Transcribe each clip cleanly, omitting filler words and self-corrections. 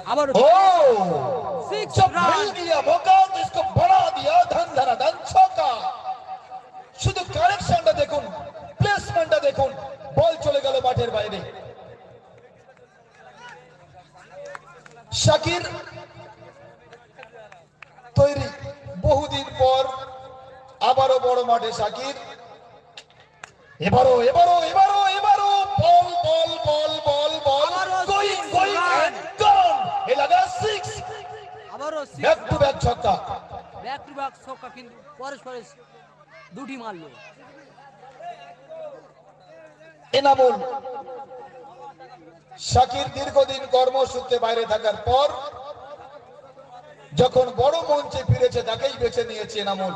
আবার मिल गया मौका इसको बढ़ा दिया धन धरा धन छक्का শুধু কানেকশনটা দেখুন প্লেসমেন্টটা দেখুন বল চলে গেল মাঠের বাইরে শাকির তৈরি বহুদিন পর আবারও বড় মাঠে শাকির এবারো এবারো এবারো এবারো বল বল বল বল বল গোয়িং গোয়িং এন্ড গন এ লাগা 6 আবারও ব্যাক টু ব্যাক ছক্কা কিন্তু পরস্পর দুটি মারলো এনামুল শাকির দীর্ঘদিন কর্মসূত্রে বাইরে থাকার পর যখন বড় মঞ্চে ফিরেছে তাকেই বেছে নিয়েছে এনামুল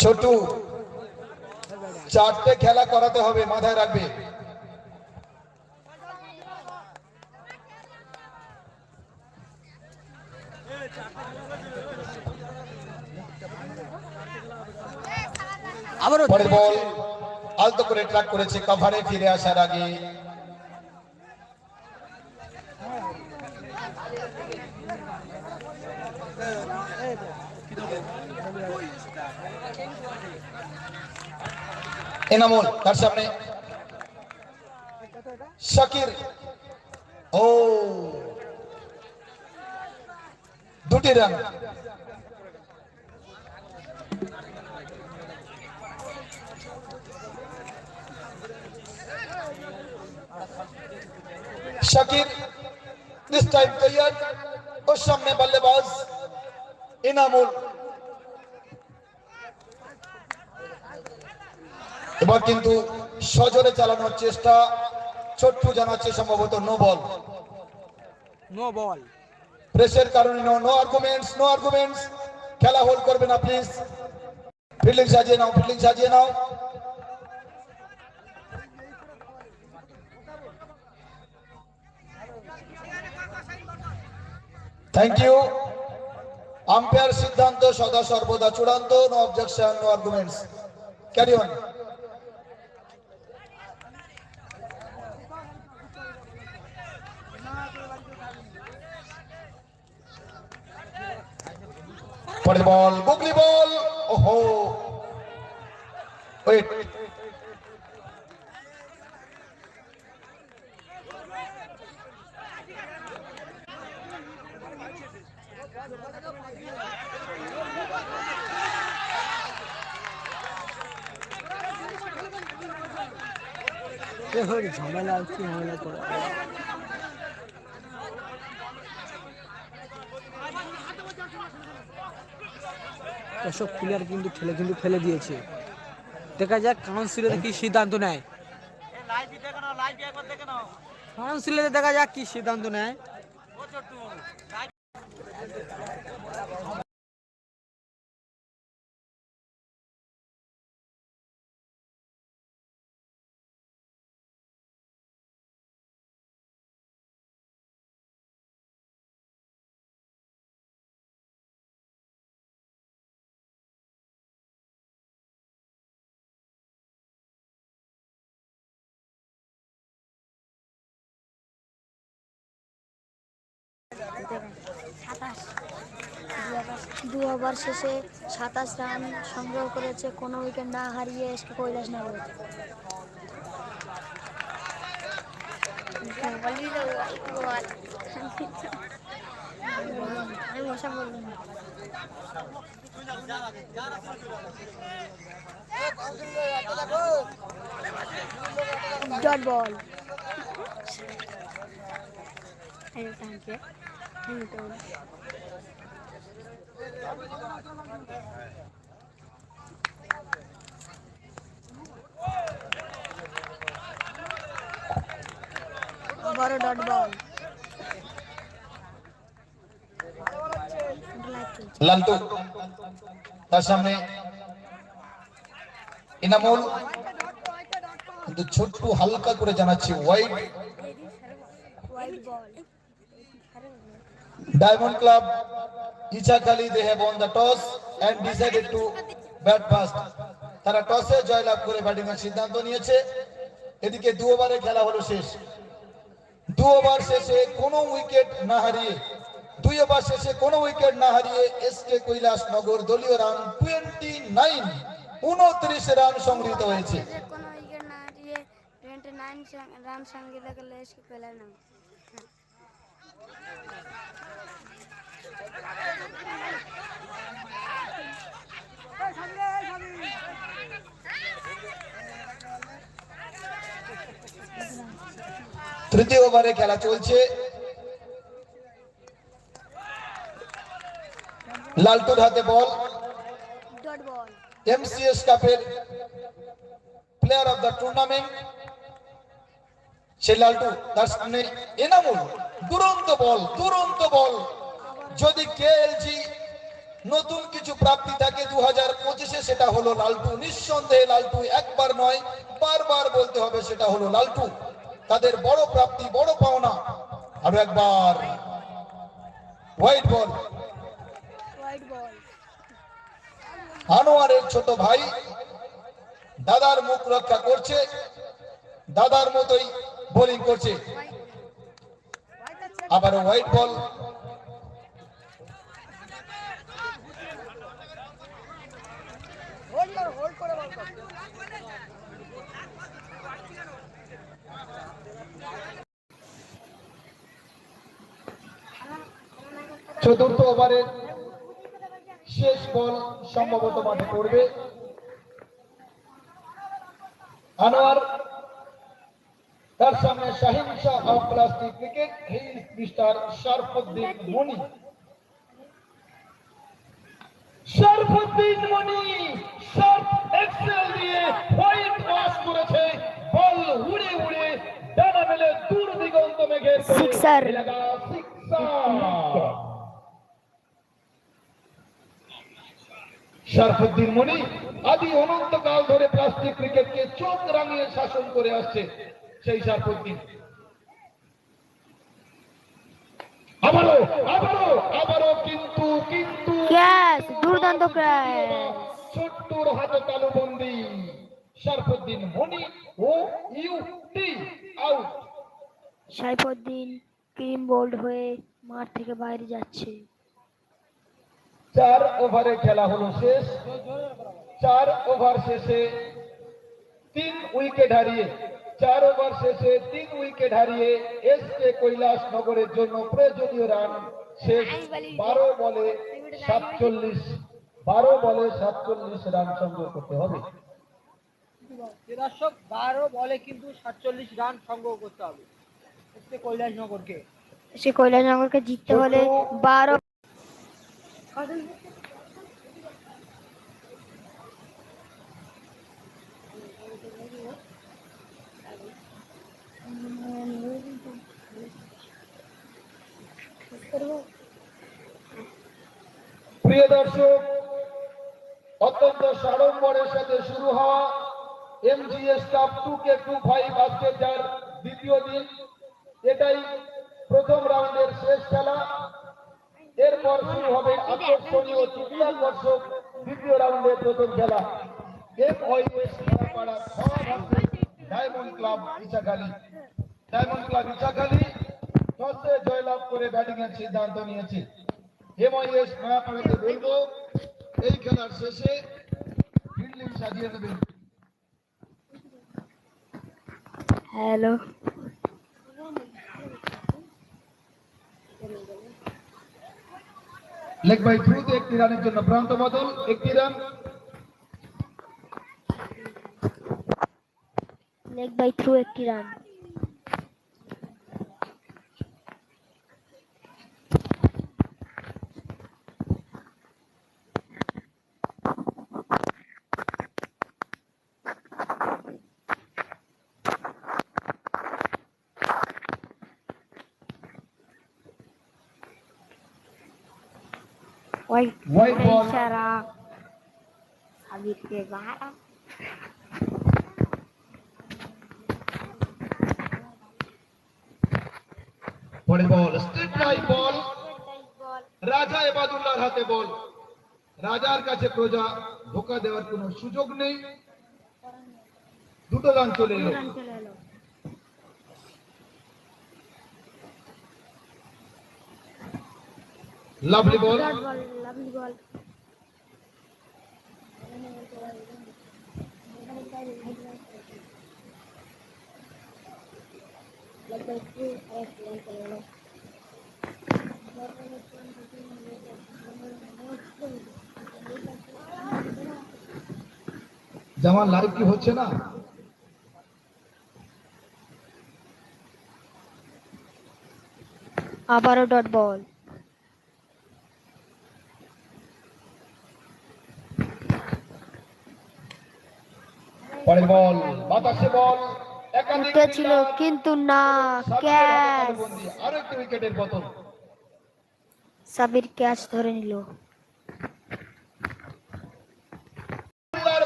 ছোটু চারটে খেলা করাতে হবে মাথায় রাখবে আবারও পরের বল আলতো করে ট্র্যাক করেছে কভারে ফিরে আসার আগে এনামুল তার সামনে শাকির ও দুটি রান শাকির this time তৈয়ার ওর সামনে বল্লেবাজ এনামুল এবার কিন্তু সজোরে চালানোর চেষ্টা ছোট্টু জানাচ্ছে সম্ভবত নো বল প্রেসের কারণে নো আর্গুমেন্টস খেলা হোল্ড করবে না প্লিজ ফিল্ডিং সাজিয়ে নাও থ্যাংক ইউ আম্পায়ার সিদ্ধান্ত সদা সর্বদা চূড়ান্ত no objection no arguments carry on পরের বল গুগলি বল ওহো ওয়েট ঝামেলা করে এসব প্লেয়ার কিন্তু ফেলে দিয়েছে দেখা যাক কাউন্সিলর কি সিদ্ধান্ত নেয় কাউন্সিলরে দেখা যাক কি সিদ্ধান্ত নেয় দুই ওভার শেষে ২৭ রান সংগ্রহ করেছে কোনো উইকেট না হারিয়ে এসকে কৈলাসনগর ডট বল বড় ডট বল লালটু তার সামনে ইনামুল কিন্তু ছোট্ট হালকা করে জানাচ্ছি wide ball diamond club Ichhakhali they have won the toss and decided to bat first. তারা টসে জয়লাভ করে ব্যাটিং এর সিদ্ধান্ত নিয়েছে। এদিকে 2 ওভারে খেলা হলো শেষ। 2 ওভার শেষে কোনো উইকেট না হারিয়ে 2 ওভার শেষে কোনো উইকেট না হারিয়ে এসকে কৈলাসনগর দলীয় রান 29 রান সংগৃহীত হয়েছে। কোনো উইকেট না হারিয়ে 29 রান সংগৃহীত করলে এসকে কৈলাসনগর। তৃতীয় ওভারে খেলা চলছে। লালটুর হাতে বল। Dot ball. এমসিএস কাপের প্লেয়ার অফ দ্য টুর্নামেন্ট সে লালটু, তার সামনে এনামুল। দুরন্ত বল। যদি কেএলজি নতুন কিছু প্রাপ্তি থাকে 2025-এ সেটা হলো লালটু। নিঃসন্দেহে লালটু, একবার নয় বারবার বলতে হবে, সেটা হলো লালটু। তাদের বড় প্রাপ্তি, বড় পাওনা। আরো একবার হোয়াইট বল। আনোয়ারের ছোট ভাই দাদার মুখ রক্ষা করছে, দাদার মতোই বোলিং করছে। আবারও হোয়াইট বল। চতুর্থ ওভারের শেষ বল সম্ভবত মাঠে পড়বে। আনোয়ার, তার সামনে Shaheen Shah of plastic cricket, mister Sharfuddin Moni. Short এক্সেল দিয়ে হোয়াইট ওয়াশ করেছে। বল উড়ে ডানা মেলে দূর দিগন্ত মেঘের সিক্সার। শরফুদ্দিন মনি আদি অনন্তকাল ধরে প্লাস্টিক ক্রিকেটকে চোখ রাঙিয়ে শাসন করে আসছে সেই শরফুদ্দিন। আবারও কিন্তু ক্যাচ, দুর্দান্ত ক্যাচ। ছোট্টুর হাতে তালুবন্দি। শরফুদ্দিন মনি ও ইউটি আউট। সাইফুদ্দিন ক্রিম বোল্ড হয়ে মাঠ থেকে বাইরে যাচ্ছে। 4 ওভারে খেলা হলো শেষ। 4 ওভার শেষে 3 উইকেট হারিয়ে এসকে কৈলাসনগরের জন্য প্রয়োজনীয় রান শেষ। 12 বলে 47 রান সংগ্রহ করতে হবে। দর্শক 12 বলে কিন্তু 47 রান সংগ্রহ করতে হবে এসকে কৈলাসনগরকে। সে কৈলাসনগরকে জিততে হলে 12। প্রিয় দর্শক, অত্যন্ত সাড়ম্বরের সাথে শুরু হওয়া এমজিএস কাপ 2K25 আজকে যার দ্বিতীয় দিন। এটাই প্রথম রাউন্ডের শেষ খেলা। এরপর শুরু হবে আকর্ষণীয় চিত্তাকর্ষক দ্বিতীয় রাউন্ডের প্রথম খেলা। এমওএস খেলাপাড়া ডায়মন্ড ক্লাব ইছাখালী টসে জয়লাভ করে ব্যাটিং এর সিদ্ধান্ত নিয়েছে। এমওএস নয়াপাড়াকে বলবো এই খেলার শেষে ফিল্ডিং সাজিয়ে দেবেন। হ্যালো, লেগ বাই থ্রুতে একটি রানের জন্য প্রান্ত বদল। একটি রান। লেগ বাই থ্রু একটি run. White ball. Cara habis ke barat. Ball, straight right ball. রাজা এবাদুল্লাহর হাতে বল। রাজার কাছে প্রজা ধোকা দেওয়ার কোনো সুযোগ নেই। দুটো রান চলে এলো। রান চলে এলো। লাভলি বল। ডট বল, লাভলি বল। জামান লাইভ কি হচ্ছে না? আবারও ডট বল। পরের বল বাতাসে বল। একাধিক উঠেছিল কিন্তু না, ক্যাচ। আরো একটি উইকেটের পতন। সাবির ক্যাচ ধরে নিল।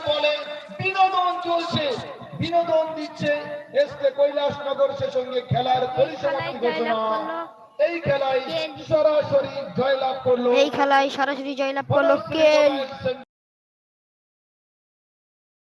বলে বিনোদন চলছে, বিনোদন দিচ্ছে এসকে কৈলাসনগর সে সঙ্গে খেলার পরিসমাপ্তি ঘোষণা। এই খেলায় সরাসরি জয়লাভ করলো কে?